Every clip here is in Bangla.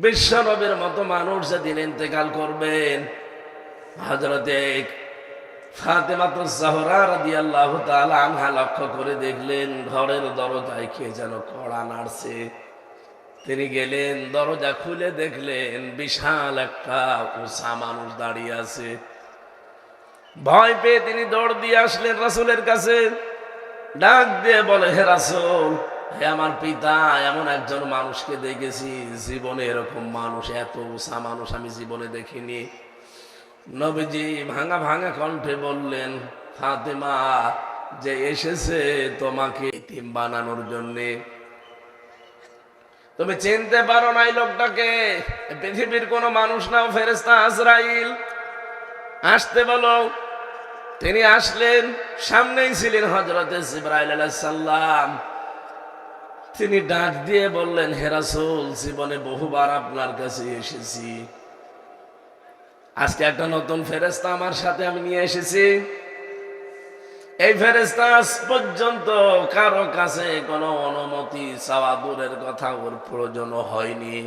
বিশ্ব নবীর মতো মানুষ যেদিন ইন্তেকাল করবেন, হযরতে ফাতেমাতুজ জাহরা রাদিয়াল্লাহু তাআলা আনহা লক্ষ্য করে দেখলেন ঘরের দরজায় কে যেন কড়া নাড়ছে। তিনি গেলেন, দরজা খুলে দেখলেন বিশাল একটা উঁচা মানুষ দাঁড়িয়ে আছে। ভয় পেয়ে তিনি দৌড় দিয়ে আসলেন রাসূলের কাছে। ডাক দিয়ে বলে, হে রাসূল, হে আমার পিতা, এমন একজন মানুষকে দেখেছি, জীবনে এরকম মানুষ, এত উঁচা মানুষ আমি জীবনে দেখিনি। নবীজি ভাঙা ভাঙা কণ্ঠে বললেন, ফাতেমা, যে এসেছে তোমাকে এতিম বানানোর জন্যে, তুমি চিনতে পারো না এই লোকটাকে? পৃথিবীর কোন মানুষ না, ফেরেশতা আজরাইল, আসতে বলো। তিনি আসলেন, সামনেই ছিলেন হযরতে জিবরাইল আলাইহিস সালাম। তিনি ডাক দিয়ে বললেন, হে রাসূল, জীবনে বহুবার আপনার কাছে এসেছি, আজকে একটা নতুন ফেরেশতা আমার সাথে আমি নিয়ে এসেছি। এই ফেরেশতা আজ পর্যন্ত কারো কাছে কোনো অনুমতি চাওয়া দূরের কথা, ওর প্রয়োজন হয়নি,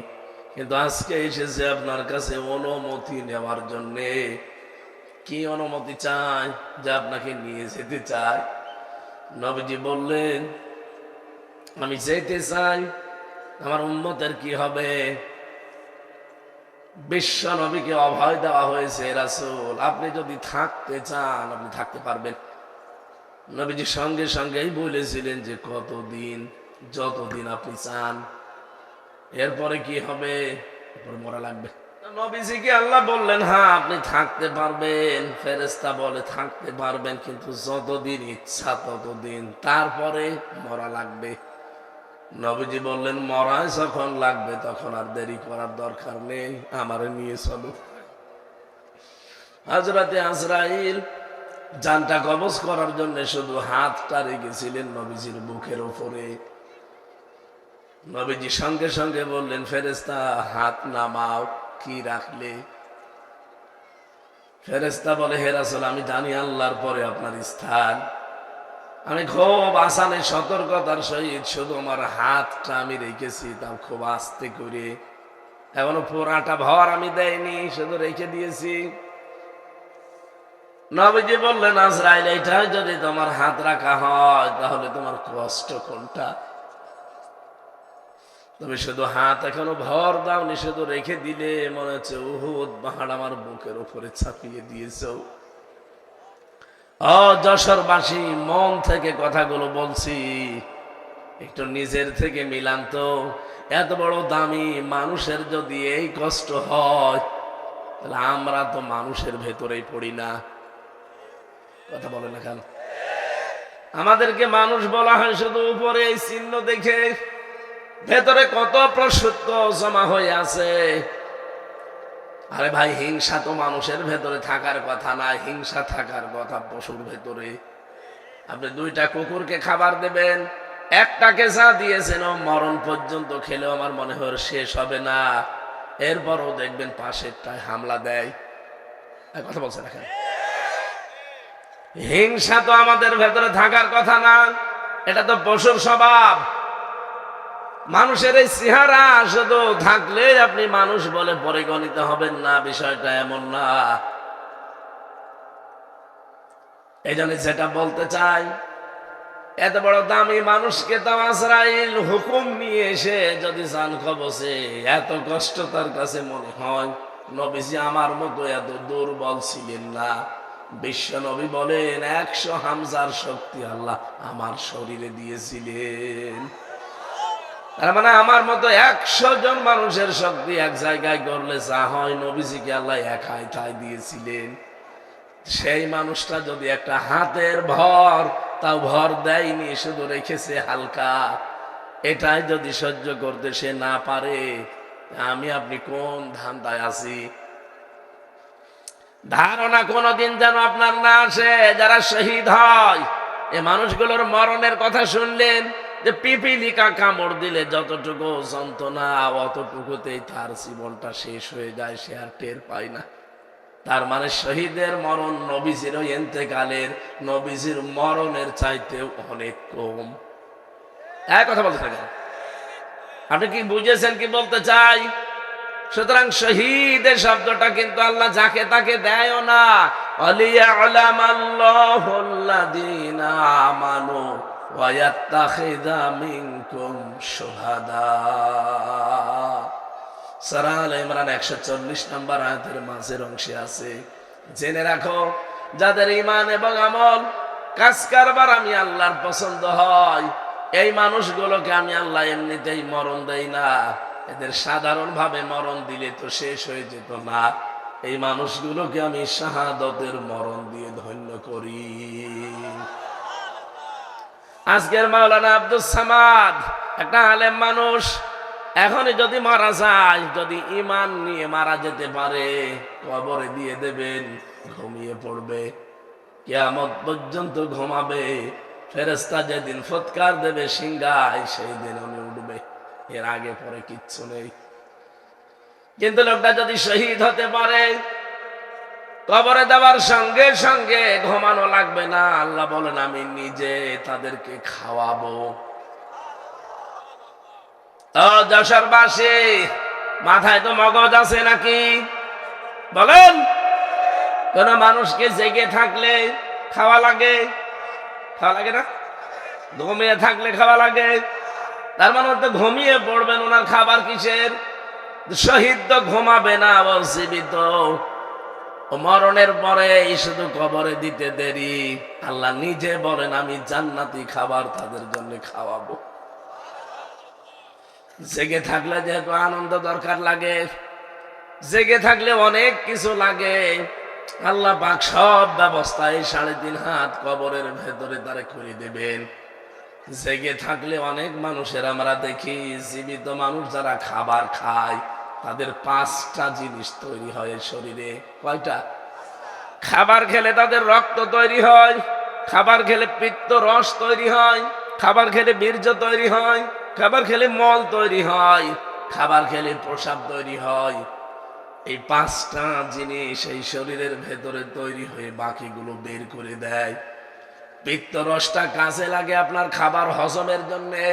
কিন্তু আজকে এসেছে আপনার কাছে অনুমতি নেওয়ার জন্যে। কি অনুমতি চাই? যে আপনাকে নিয়ে যেতে চাই। নবীজি বললেন, আমি যেতে চাই, আমার উম্মতের কি হবে? বিশ্ব নবীকে অভয় দেওয়া হয়েছে, রাসূল আপনি যদি থাকতে চান আপনি থাকতে পারবেন। নবীজি সঙ্গে সঙ্গেই বলেছিলেন যে কতদিন? যতদিন আপনি চান। এরপরে কি হবে? এরপরে মরা লাগবে। নবীজিকে আল্লাহ বললেন, হ্যাঁ আপনি থাকতে পারবেন। ফেরেশতা বলে থাকতে পারবেন, কিন্তু যতদিন ইচ্ছা ততদিন, তারপরে মরা লাগবে। নবীজি বললেন, মরা যখন লাগবে তখন আর দেরি করার দরকার নেই, আমারে নিয়ে চলো। হযরতে আজরাইল জানটা কবজ করার জন্য শুধু হাতটা রেখেছিলেন নবীজির বুকের উপরে। নবীজি সঙ্গে সঙ্গে বললেন, ফেরেশতা হাত নামাও। কি রাখলে? ফেরেশতা বলে, হে রাসূল, আমি জানি আল্লাহর পরে আপনার স্থান। আমি খুব আসানে সতর্কতার সহিত শুধু আমার হাতটা আমি রেখেছি, তাও খুব আস্তে করে, এখনো পুরাটা ভর আমি দেয়নি, শুধু রেখে দিয়েছি। নবীজি বললেন, আজরাইল, এটা যদি তোমার হাত রাখা হয় তাহলে তোমার কষ্ট কোনটা? তুমি শুধু হাত এখনো ভর দাওনি, শুধু রেখে দিলে, মনে হচ্ছে উহুদ পাহাড় আমার বুকের উপরে চাপিয়ে দিয়েছো। ও যশোরবাসী, মন থেকে কথাগুলো বলছি, একটু নিজের থেকে মিলান তো। এত বড় দামি মানুষের যদি এই কষ্ট হয়, তাহলে আমরা তো মানুষের ভেতরেই পড়ি না। কথা বলে না কেন? আমাদেরকে মানুষ বলা হয় শুধু উপরে এই চিহ্ন দেখে, ভেতরে কত প্রসূত জমা হয়ে আছে। আরে ভাই, হিংসা তো মানুষের ভেতরে থাকার কথা না, হিংসা থাকার কথা পশুর ভেতরে। আপনি দুইটা কুকুরকে খাবার দেবেন, একটাকে যা দিয়েছেন ও মরণ পর্যন্ত খেলেও আমার মনে হয় শেষ হবে না, এরপরও দেখবেন পাশেরটায় হামলা দেয়। কথা বলছে না কেন? হিংসা তো আমাদের ভেতরে থাকার কথা না, এটা তো পশুর স্বভাব। মানুষের এই চেহারা শুধু থাকলে আপনি মানুষ বলে পরিগণিত হবেন না, বিষয়টা এমন না। এই জন্য যেটা বলতে চাই, এত বড় দামি মানুষকে তো আজরাইল হুকুম নিয়ে এসে যদি জান কবজে, এত কষ্ট তার কাছে মনে হয়। নবীজি আমার মতো এত দুর্বল ছিলেন না। বিশ্ব নবী বলেন, 100 হামজার শক্তি আল্লাহ আমার শরীরে দিয়েছিলেন। তার মানে আমার মতো 100 জন মানুষের শক্তি এক জায়গায় করলে যা হয়, নবীজিকে আল্লাহ একাই তাই দিয়েছিলেন। সেই মানুষটা যদি একটা হাতের ভর, তাও ভর দেয়নি, শুধু রেখেছে হালকা, এটাই যদি সহ্য করতে সে না পারে, আমি আপনি কোন ধান্দায় আছি? ধারণা কোনদিন যেন আপনার না আসে, যারা শহীদ হয়, এ মানুষগুলোর মরণের কথা শুনলেন যে পিপিলিকা কামড় দিলে যতটুকু যন্ত্রণা, অতটুকুতেই তার জীবনটা শেষ হয়ে যায়, সে আর টের পায় না। তার মানে শহীদের মরণ নবীজির ইন্তেকালের, নবীজির মরণের চাইতেও অনেক কম। এক কথা বলতে থাকেন, আপনি কি বুঝেছেন কি বলতে চাই? সুতরাং শহীদের শব্দটা কিন্তু আল্লাহ যাকে তাকে দেয়ও না। আলিয়ালামাল্লাহুল্লাযীনা আমানু ওয়া ইয়াত্তাখিযা মিনকুম শুহাদা। সূরা আলে ইমরান 140 নম্বর আয়াতের মাঝের অংশে আছে, জেনে রাখো যাদের ঈমান এবং আমল কাজ কারবার আমি আল্লাহর পছন্দ হয়, এই মানুষগুলোকে আমি আল্লাহ এমনিতেই মরণ দেই না। এদের সাধারণভাবে মরণ দিলে তো শেষ হয়ে যেত না, এই মানুষগুলোকে আমি শাহাদতের মরণ দিয়ে ধন্য করি। আজকের মাওলানা আব্দুস সামাদ একটা আলেম মানুষ, এখনই যদি মারা যায়, যদি ঈমান নিয়ে মারা যেতে পারে, কবরে দিয়ে দেবেন, ঘুমিয়ে পড়বে, কিয়ামত পর্যন্ত ঘুমাবে। ফেরেশতা যেদিন ফুৎকার দেবে সিংহায়, সেই দিন উনি উঠবে, এর আগে পরে কিচ্ছু নেই। কিন্তু লোকটা যদি শহীদ হতে পারে, কবরে দেওয়ার সঙ্গে সঙ্গে ঘুমানো লাগবে না। আল্লাহ বলেন আমি নিজে তাদেরকে খাওয়াবো। ও যশোরবাসী, মাথায় তো মগজ আছে নাকি বলেন? কোন মানুষকে জেগে থাকলে খাওয়া লাগে? খাওয়া লাগে না? ঘুমিয়ে থাকলে খাওয়া লাগে। তার মানে তো ঘুমিয়ে পড়বেন, ওনার খাবার কিসের? শহীদ তো ঘুমাবে না, ও জীবিত। মরণের পরে শুধু কবরে দিতে দেরি। আল্লাহ নিজে বলেন আমি জান্নাতি খাবার তাদের জন্য খাওয়াবো। জেগে থাকলে যেহেতু আনন্দ দরকার লাগে, জেগে থাকলে অনেক কিছু লাগে। আল্লাহ পাক সব ব্যবস্থা এই 3.5 হাত কবরের ভেতরে তারে করে দেবেন। জেগে থাকলে অনেক মানুষের আমরা দেখি, জীবিত মানুষ যারা খাবার খায়, তাদের 5টা জিনিস তৈরি হয় শরীরে। কয়টা? খাবার খেলে তাদের রক্ত তৈরি হয়, খাবার খেলে পিত্ত রস তৈরি হয়, খাবার খেলে বীর্য তৈরি হয়, খাবার খেলে মল তৈরি হয়, খাবার খেলে প্রস্রাব তৈরি হয়। এই 5টা জিনিস এই শরীরের ভেতরে তৈরি হয়ে বাকিগুলো বের করে দেয়। পিত্ত রসটা কাজে লাগে আপনার খাবার হজমের জন্যে।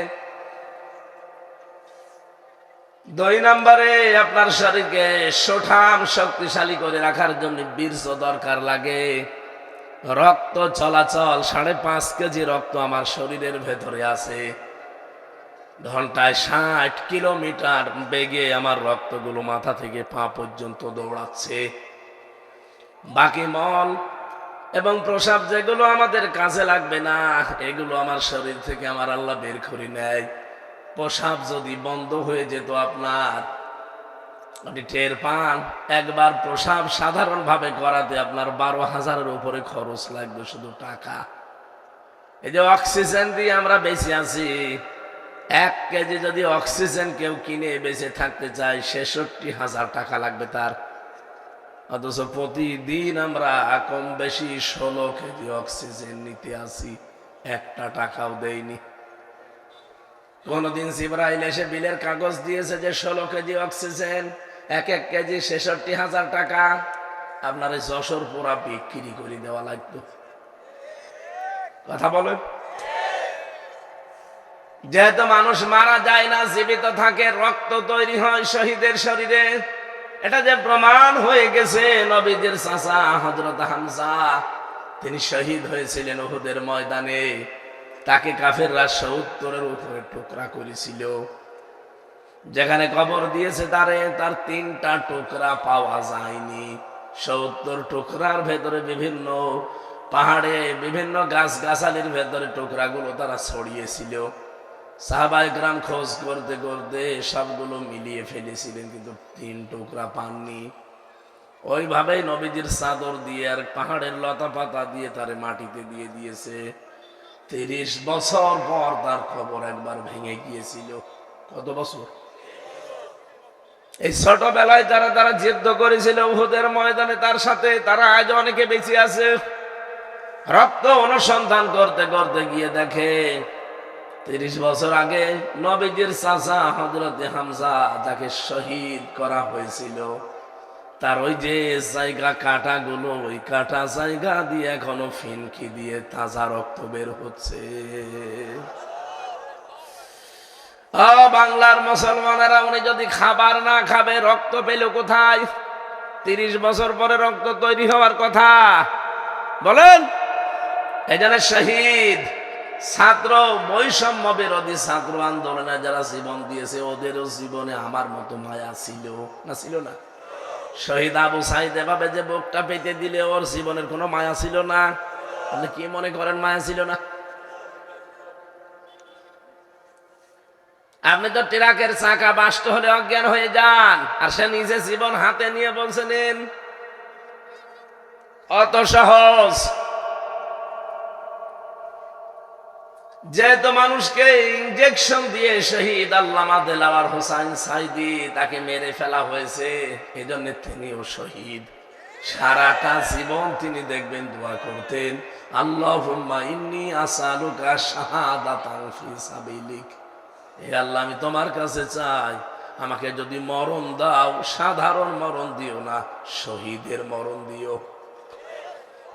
2 নম্বরে আপনার শরীরকে সুঠাম শক্তিশালী করে রাখার জন্য বীর্য দরকার লাগে। রক্ত চলাচল, 5.5 কেজি রক্ত আমার শরীরের ভেতরে আছে। ঘন্টায় 60 কিলোমিটার বেগে আমার রক্তগুলো মাথা থেকে পা পর্যন্ত দৌড়াচ্ছে। বাকি মল এবং প্রস্রাব যেগুলো আমাদের কাজে লাগবে না, এগুলো আমার শরীর থেকে আমার আল্লাহ বের করে নেয়। প্রস্রাব যদি বন্ধ হয়ে যেত আপনার, আপনি টের পান। একবার প্রস্রাব সাধারণভাবে করাতে আপনার 12,000-এর উপরে খরচ লাগবে শুধু টাকা। এই যে অক্সিজেন দিয়ে আমরা বেঁচে আছি, 1 কেজি যদি অক্সিজেন কেউ কিনে বেঁচে থাকতে চায়, 66,000 টাকা লাগবে তার। অথচ প্রতিদিন আমরা কম বেশি 16 কেজি অক্সিজেন নিতে আসি, 1টা টাকাও দেয়নি। কোনদিন জিবরাইল এসে বিলের কাগজ দিয়েছে যে 16 কেজি অক্সিজেন, 1 কেজি 66,000 টাকা। আপনার যশোর পুরা বিক্রি করে দেওয়া লাগতো। কথা বলেন। যেহেতু মানুষ মারা যায় না, জীবিত থাকে, রক্ত তৈরি হয় শহীদের শরীরে। এটা যে প্রমাণ হয়ে গেছে, নবীদের চাচা হযরত হামজা, তিনি শহীদ হয়েছিলেন উহুদের ময়দানে। তাকে কাফেররা 70-এর উপরে টুকরা করেছিল। যেখানে কবর দিয়েছে তার 3টা টুকরা পাওয়া যায়নি। 70 টুকরার ভেতরে বিভিন্ন পাহাড়ে, বিভিন্ন গাছগাছালির ভেতরে টুকরাগুলো তারা ছড়িয়েছিল। সাহাবায়ে কেরাম খোঁজ করতে করতে সবগুলো মিলিয়ে ফেলেছিলেন, কিন্তু 3 টুকরা পাননি। ওইভাবেই নবীজির চাদর দিয়ে আর পাহাড়ের লতা পাতা দিয়ে তারে মাটিতে দিয়ে দিয়েছে। 30 বছর পর তার খবর একবার ভেঙে গিয়েছিল। কত বছর? এই ছোটবেলায় যারা যুদ্ধ করেছিল উহুদের ময়দানে তার সাথে, তারা আজ অনেকে বেঁচে আছে। রক্ত অনুসন্ধান করতে করতে গিয়ে দেখে 30 বছর আগে নবীজির চাচা হযরত হামজা, যাকে শহীদ করা হয়েছিল, তার ওই যে জায়গা কাটাগুলো, ওই কাটা জায়গা দিয়ে এখনো ফিনকি দিয়ে তাজা রক্ত বের হচ্ছে। ও বাংলার মুসলমানেরা, উনি যদি খাবার না খাবে রক্ত পেল কোথায়? 30 বছর পরে রক্ত তৈরি হওয়ার কথা বলেন। এজন্য শহীদ ছাত্র বৈষম্য বিরোধী ছাত্র আন্দোলনে যারা জীবন দিয়েছে ওদেরও জীবনে আমার মতো মায়া ছিল না? ছিল না? শহীদ আবু সাইদ এভাবে যে বুকটা পেতে দিলে ওর জীবনের কোনো মায়া ছিল না? আপনি কি মনে করেন মায়া ছিল না? আপনি তো ট্রাকের চাকা বাস্ট হলে অজ্ঞান হয়ে যান, আর সে নিজে জীবন হাতে নিয়ে বলছেন অত সহজ। যেহেতু মানুষকে ইনজেকশন দিয়ে শহীদ আল্লামা দেলাওয়ার হোসাইন সাইদি তাকে মেরে ফেলা হয়েছে, এজন্য তিনিও শহীদ। সারাটা জীবন তিনি দেখবেন দোয়া করতেন, আল্লাহুম্মা ইন্নী আসআলুকা শাহাদাতান ফি সাবিলিক। হে আল্লাহ, আমি তোমার কাছে চাই আমাকে যদি মরণ দাও সাধারণ মরণ দিও না, শহীদের মরণ দিও।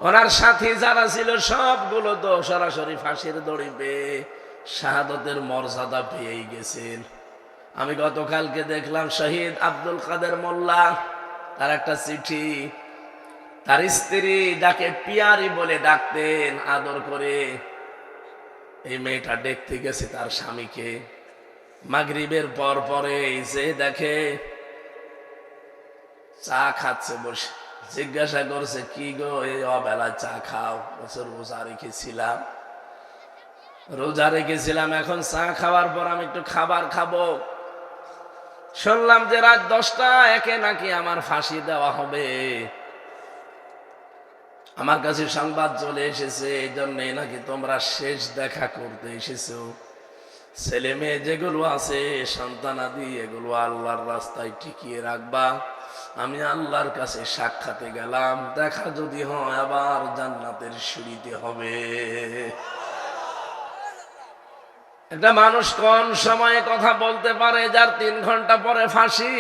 ওনার সাথী যারা ছিল সবগুলো তো সরাসরি ফাঁসির দড়ি পেয়ে শাহাদতের মর্যাদা পেয়েই গেছেন। আমি গতকালকে দেখলাম শহীদ আব্দুল কাদের মোল্লা, তার একটা চিঠি, তার স্ত্রী যাকে পিয়ারি বলে ডাকতেন আদর করে, এই মেয়েটা দেখতে গেছে তার স্বামীকে মাগরিবের পর পরে, যে দেখে চা খাচ্ছে বসে, জিজ্ঞাসা করছে কি গো এই অবেলা চা খাও? বছর রোজা রেখেছিলাম, এখন চা খাওয়ার পর আমি একটু খাবার খাবো। শুনলাম যে রাত 10টা একে নাকি আমার ফাঁসি দেওয়া হবে। আমার কাছে সংবাদ চলে এসেছে, এই জন্যে নাকি তোমরা শেষ দেখা করতে এসেছো। ছেলে মেয়ে যেগুলো আছে সন্তানাদি, এগুলো আল্লাহর রাস্তায় টিকিয়ে রাখবা। আমি আল্লাহর কাছে সাক্ষাতে গেলাম, দেখা যদি হয় আবার জান্নাতের সিঁড়িতে হবে। একটা মানুষ কোন সময়ে কথা বলতে পারে যার 3 ঘন্টা পরে ফাঁসি?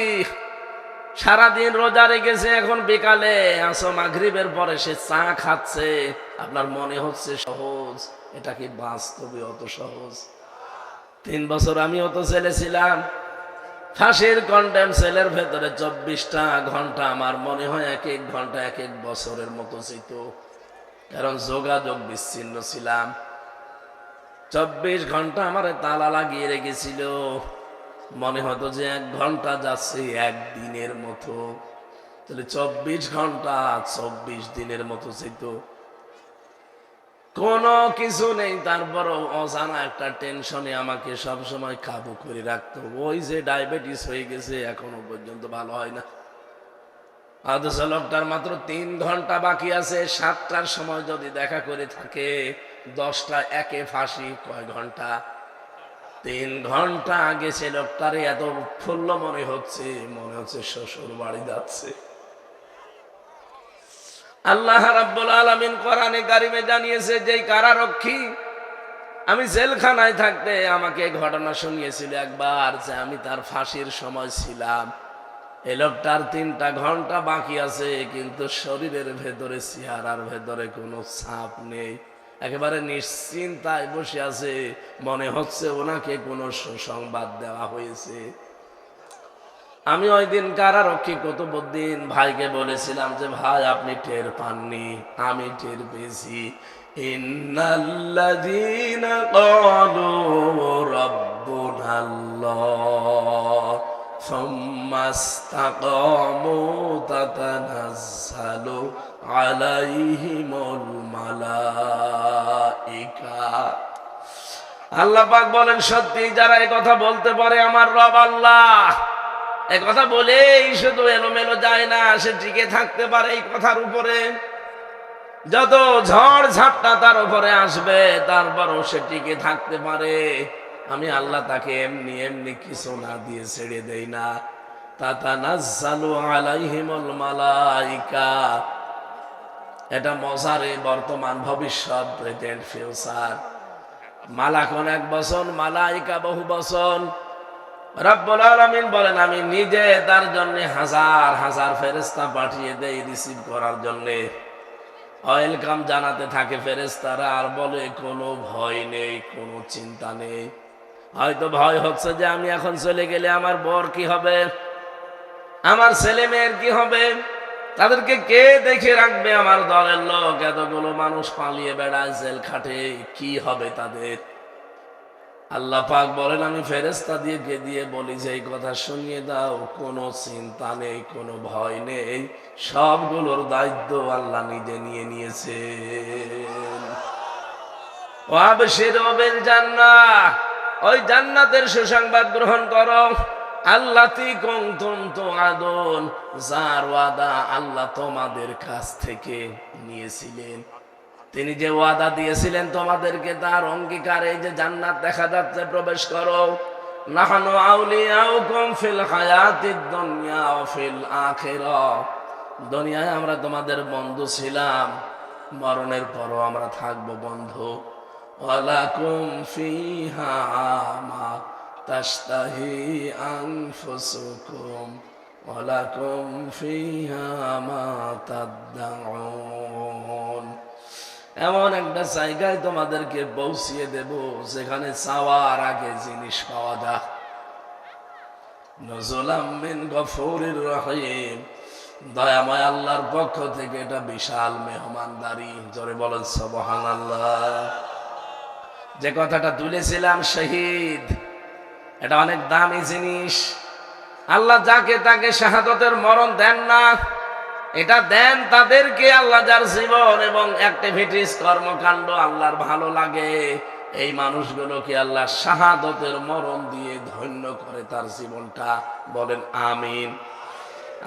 সারাদিন রোজা রেখেছে, এখন বিকালে আসো মাগরিবের পরে সে চা খাচ্ছে। আপনার মনে হচ্ছে সহজ? এটা কি বাস্তবে অত সহজ? 3 বছর আমিও তো জেলে ছিলাম। ফাঁসির কন্ডেম সেলের ভেতরে 24টা ঘন্টা আমার মনে হয় এক এক ঘন্টা এক এক বছরের মতো ছিল, কারণ যোগাযোগ বিচ্ছিন্ন ছিলাম। 24 ঘন্টা আমার তালা লাগিয়ে রেখেছিল, মনে হতো যে 1 ঘন্টা যাচ্ছে 1 দিনের মতো, তাহলে 24 ঘন্টা 24 দিনের মতো ছিল। কোনো কিছু নেই, তারপরও অজানা একটা টেনশনে আমাকে সবসময় কাবু করে রাখতো। ওই যে ডায়াবেটিস হয়ে গেছে, এখনো পর্যন্ত ভালো হয় না। অথচ লোকটার মাত্র 3 ঘন্টা বাকি আছে। 7টার সময় যদি দেখা করে থাকে, 10টা একে ফাঁসি। কয় ঘন্টা? 3 ঘন্টা আগে সে লোকটারে এত উৎফুল্ল মনে হচ্ছে শ্বশুর বাড়ি যাচ্ছে। আল্লাহ রাব্বুল আলামিন কোরআনে কারিমে জানিয়েছে, যেই কারারক্ষী আমি জেলখানায় থাকতে আমাকে ঘটনা শুনিয়েছিল একবার, যে আমি তার ফাঁসির সময় ছিলাম। এই লোকটার 3টা ঘন্টা বাকি আছে, কিন্তু শরীরের ভেতরে, চেহারার ভেতরে কোনো ছাপ নেই, একেবারে নিশ্চিন্তায় বসে আছে। মনে হচ্ছে ওনাকে কোনো সুসংবাদ দেওয়া হয়েছে। আমি ওই দিন কারারক্ষী কুতুবউদ্দিন ভাইকে বলেছিলাম যে ভাই আপনি টের পাননি, আমি টের পেয়েছি। ইন্নাল্লাযীনা ক্বালু রাব্বুনাল্লাহ সুম্মা ইসতাকামু তাতানাজ্জালু আলাইহিমুল মালাইকা। আল্লাহ পাক বলেন, সত্যি যারা এই কথা বলতে পারে আমার রব আল্লাহ, এই কথা বলেই শুধু এলোমেলো যায় না, সে টিকে থাকতে পারে এই কথার উপরে। যত ঝড় ঝাপটা তার উপরে আসবে, তারপরও সে টিকে থাকতে পারে। আমি আল্লাহ তাকে এমনি এমনি কিছু না দিয়ে ছেড়ে দেই না। তাতানাজ্জালু আলাইহিমুল মালাইকা, এটা মজারে বর্তমান ভবিষ্যৎ, প্রেজেন্ট ফিউচার। মালাকুন 1 বছর, মালাইকা বহু বছর। রব্বুল আলামিন বলেন, আমি নিজে তার জন্য হাজার হাজার ফেরেশতা পাঠিয়ে দেই রিসিভ করার জন্য। ওয়েলকাম জানাতে থাকে ফেরেশতারা, আর বলে কোনো ভয় নেই, কোনো চিন্তা নেই। হয়তো ভয় হচ্ছে যে আমি এখন চলে গেলে আমার বর কি হবে, আমার ছেলে মেয়ের কি হবে, তাদেরকে কে দেখে রাখবে, আমার দলের লোক এতগুলো মানুষ পালিয়ে বেড়ায় জেল খাটে, কি হবে তাদের। আল্লাহ পাক বলেন আমি ফেরেশতা দিয়ে বলি যে এই কথা শুনিয়ে দাও, কোনো চিন্তা নেই, কোনো ভয় নেই, সবগুলোর দায়িত্ব আল্লাহ নিজে নিয়ে নিয়েছেন। ওয়াবশিরু বিল জান্নাহ, ওই জান্নাতের সুসংবাদ গ্রহণ করো। আল্লাতী কুনতুম তুআদুন, যার ওয়াদা আল্লাহ তোমাদের কাছ থেকে নিয়েছিলেন। তিনি যে ওয়াদা দিয়েছিলেন তোমাদেরকে, তার অঙ্গীকার এই যে জান্নাত দেখা যাচ্ছে, প্রবেশ করো। নাহনু আউলিয়াউকুম ফিল হায়াতিদ দুনিয়া ওয়া ফিল আখিরাহ, দুনিয়ায় আমরা তোমাদের বন্ধু ছিলাম, মরণের পরও আমরা থাকবো বন্ধু। ওয়ালাকুম ফিহা মা তাশতাহি আনফুসুকুম ওয়ালাকুম ফিহা মা তাদউন, এমন একটা জায়গায় তোমাদেরকে পৌঁছিয়ে দেব যেখানে চাওয়ার আগে জিনিস পাওয়া যায়। নজুলাম মিন গফুরির রহিম, দয়াময় আল্লাহর পক্ষ থেকে এটা বিশাল মেহমানদারি। জোরে বলেন সুবহানাল্লাহ। যে কথাটা তুলেছিলাম শহীদ, এটা অনেক দামি জিনিস। আল্লাহ যাকে তাকে শাহাদতের মরণ দেন না, এটা দেন তাদেরকে আল্লাহ যার জীবন এবং অ্যাক্টিভিটিস কর্মকাণ্ড আল্লাহর ভালো লাগে, এই মানুষগুলোকে আল্লাহ শাহাদতের মরণ দিয়ে ধন্য করে তার জীবনটা। বলেন আমিন।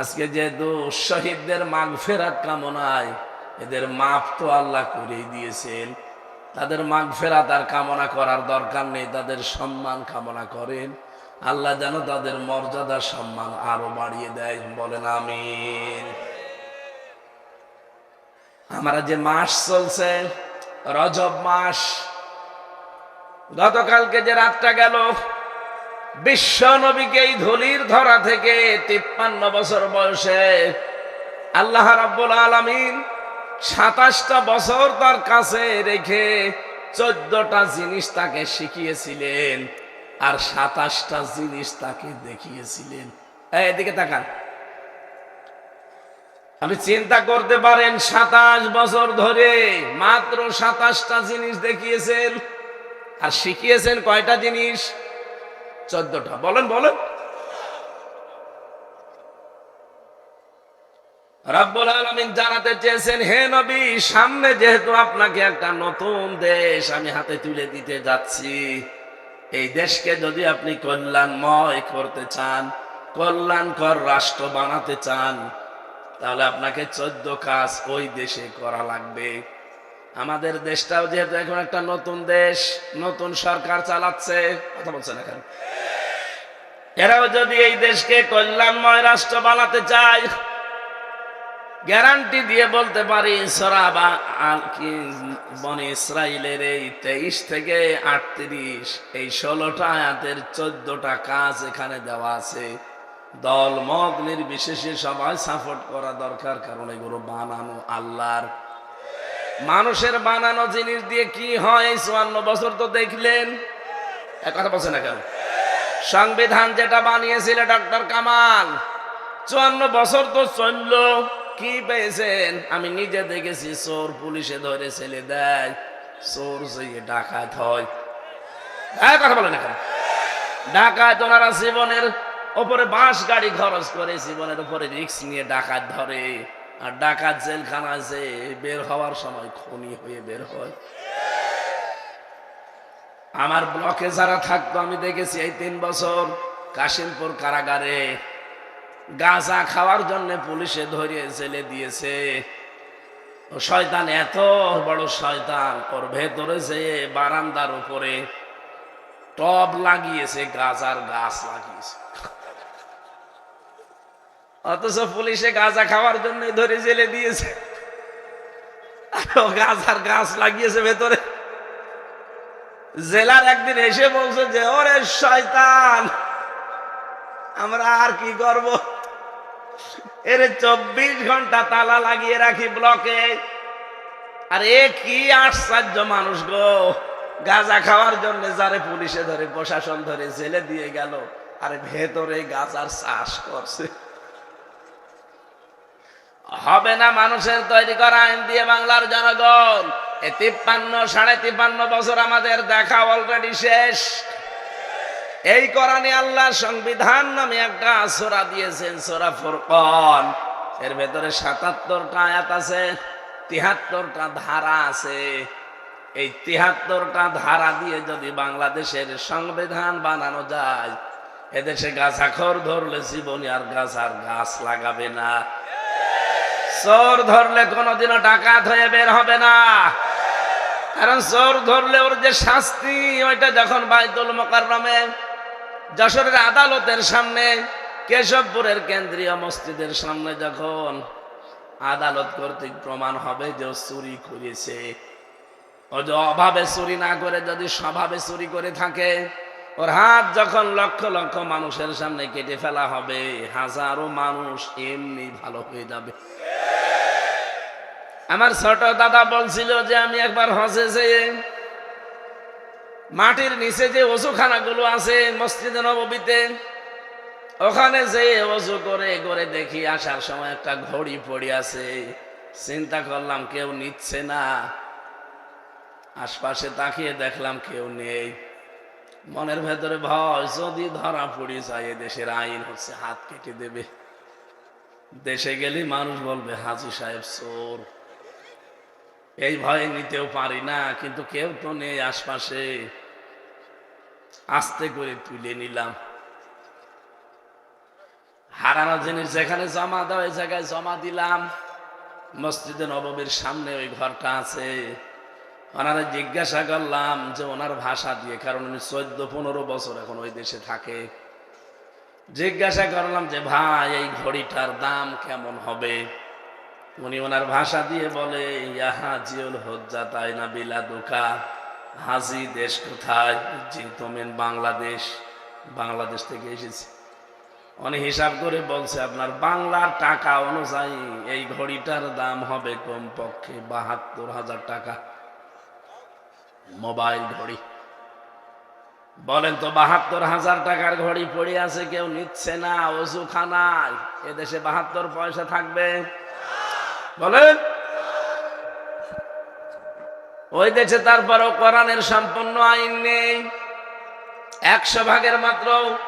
আজকে যেহেতু শহীদদের মাগফিরাত কামনায়, এদের মাফ তো আল্লাহ করেই দিয়েছেন, তাদের মাগফিরাত আর কামনা করার দরকার নেই, তাদের সম্মান কামনা করেন। আল্লাহ যেন তাদের মর্যাদা সম্মান আরো বাড়িয়ে দেয়। বলেন আমিন। আমরা যে মাস চলছে রজব মাস, গতকালকে যে রাতটা গেল, বিশ্ব নবীকে এই ধুলির ধরা থেকে 53 বছর বয়সে আল্লাহ রাব্বুল আলামিন 27টা বছর তার কাছে রেখে 14টা জিনিস তাকে শিখিয়েছিলেন আর 27টা জিনিস তাকে দেখিয়েছিলেন। এদিকে তাকান, আপনি চিন্তা করতে পারেন 27 বছর ধরে মাত্র 27টা জিনিস দেখিয়েছেন আর শিখিয়েছেন কয়টা জিনিস? 14টা। বলেন বলেন। রব্বুল আলামিন জানাতে চেয়েছেন, হে নবী, সামনে যেহেতু আপনাকে একটা নতুন দেশ আমি হাতে তুলে দিতে যাচ্ছি, এই দেশকে যদি আপনি কল্যাণময় করতে চান, কল্যাণকর রাষ্ট্র বানাতে চান, তাহলে আপনাকে 14 কাজ ওই দেশে করা লাগবে। আমাদের দেশটাও যেহেতু এখন একটা নতুন দেশ, নতুন সরকার চালাচ্ছে, কথা বলছেন এখন, এরাও যদি এই দেশকে কল্যাণময় রাষ্ট্র বানাতে চায়, গ্যারান্টি দিয়ে বলতে পারি সূরা বনী ইসরাঈলের এই 23 থেকে 38 এই 16টা আয়াতের 14টা কাজ এখানে দেওয়া আছে। দল মত নির্বিশেষে সবাই সাপোর্ট করা দরকার, কারণ এগুলো বানানো আল্লাহর। মানুষের বানানো জিনিস দিয়ে কি হয় 54 বছর তো দেখলেন, এক কথা বলছে না কেন? সংবিধান যেটা বানিয়েছিল ডক্টর কামাল, 54 বছর তো চলল, কি পেয়েছেন? আমি নিজে দেখেছি, চোর পুলিশে ধরে ছেলে দেয়, চোর যে ডাকাত হয়। কথা বলে না কেন? ডাকাত ওনারা জীবনের ওপরে বাস গাড়ি খরচ করে, জীবনের উপরে রিস্ক নিয়ে ডাকাত ধরে, আর ডাকাত জেলখানা যে বের হওয়ার সময় খুনি হয়ে বের হয়। আমার ব্লকে যারা থাকতো আমি দেখেছি এই 3 বছর কাশিমপুর কারাগারে গাঁজা খাওয়ার জন্য পুলিশে ধরে জেলে দিয়েছে। ও শয়তান এত বড় শয়তান, ওর ভেতরে যে বারান্দার উপরে টব লাগিয়েছে, গাঁজার গাছ লাগিয়েছে, অথচ পুলিশে গাঁজা খাওয়ার জন্য ধরে জেলে দিয়েছে, গাঁজার গাছ লাগিয়েছে ভেতরে। জেলার একদিন এসে বলছে যে ওরে শয়তান, আমরা আর কি করব, এর 24 ঘন্টা তালা লাগিয়ে রাখি ব্লকে। আর এ কি আশ্চর্য মানুষ গো, গাঁজা খাওয়ার জন্য যারে পুলিশে ধরে প্রশাসন ধরে জেলে দিয়ে গেল, আরে ভেতরে গাঁজার চাষ করছে। হবে না মানুষের তৈরি করা আইন দিয়ে বাংলার জনগণ। এই 53-53.5 বছর আমাদের দেখা অলরেডি শেষ। এই কোরআনে আল্লাহর সংবিধান নামে একটা সূরা দিয়েছেন, সূরা ফুরকান। এর ভেতরে 77টা আয়াত আছে, 73টা ধারা আছে। এই 73টা ধারা দিয়ে যদি বাংলাদেশের সংবিধান বানানো যায়, এদেশে গাঁজাখোর ধরলে জীবনে আর গাঁজার গাছ লাগাবে না, চোর ধরলে কোনোদিনও ডাকাত হয়ে বের হবে না। কারণ চোর ধরলে ওর যে শাস্তি, ওইটা যখন বাইতুল মোকাররমে যশোরের আদালতের সামনে, কেশবপুরের কেন্দ্রীয় মসজিদের সামনে যখন আদালত কর্তৃক প্রমাণ হবে যে ও চুরি করেছে, ও যে অভাবে চুরি না করে যদি স্বভাবে চুরি করে থাকে, ওর হাত যখন লক্ষ লক্ষ মানুষের সামনে কেটে ফেলা হবে, হাজারো মানুষ এমনি ভালো হয়ে যাবে। আমার ছোট দাদা বলছিল যে আমি একবার হজে যেয়ে মাটির নিচে যে ওযুখানাগুলো আছে মসজিদে নববীতে, ওখানে যেয়ে ওযু করে করে দেখি আসার সময় একটা ঘড়ি পড়ে আছে। চিন্তা করলাম কেউ নিচ্ছে না, আশপাশে তাকিয়ে দেখলাম কেউ নেই। মনের ভেতরে ভয়, যদি ধরা পড়ে যায় দেশের আইন হচ্ছে হাত কেটে দেবে। দেশে গেলে মানুষ বলবে হাজী সাহেব চোর। এই ভয়ে নিতেও পারি না, কিন্তু কেউ তো নেই আশপাশে। আস্তে করে তুলে নিলাম। হারানো জিনিস যেখানে জমা দেওয়া, ওই জায়গায় জমা দিলাম। মসজিদে নববীর সামনে ওই ঘরটা আছে। ওনারা জিজ্ঞাসা করলাম যে ওনার ভাষা দিয়ে, কারণ উনি 14-15 বছর এখন ওই দেশে থাকে। জিজ্ঞাসা করলাম যে ভাই এই ঘড়িটার দাম কেমন হবে? উনি ওনার ভাষা দিয়ে বলে, ইহা জিউল হজ্জা তাই না বিলাদুকা। হাজি দেশ কোথায়? জি তোমেন বাংলাদেশ। বাংলাদেশ থেকে এসেছি। উনি হিসাব করে বলছে আপনার বাংলার টাকা অনুযায়ী এই ঘড়িটার দাম হবে কমপক্ষে 72,000 টাকা। মোবাইল ঘড়ি। বলেন তো 72,000 টাকার ঘড়ি পড়ে আছে, কেউ নিচ্ছে না, ওযুখানায়। এদেশে 72 পয়সা থাকবে? বলেন। ওই দেশে তারপরও কোরআনের সম্পূর্ণ আইন নেই। 100 ভাগের মাত্র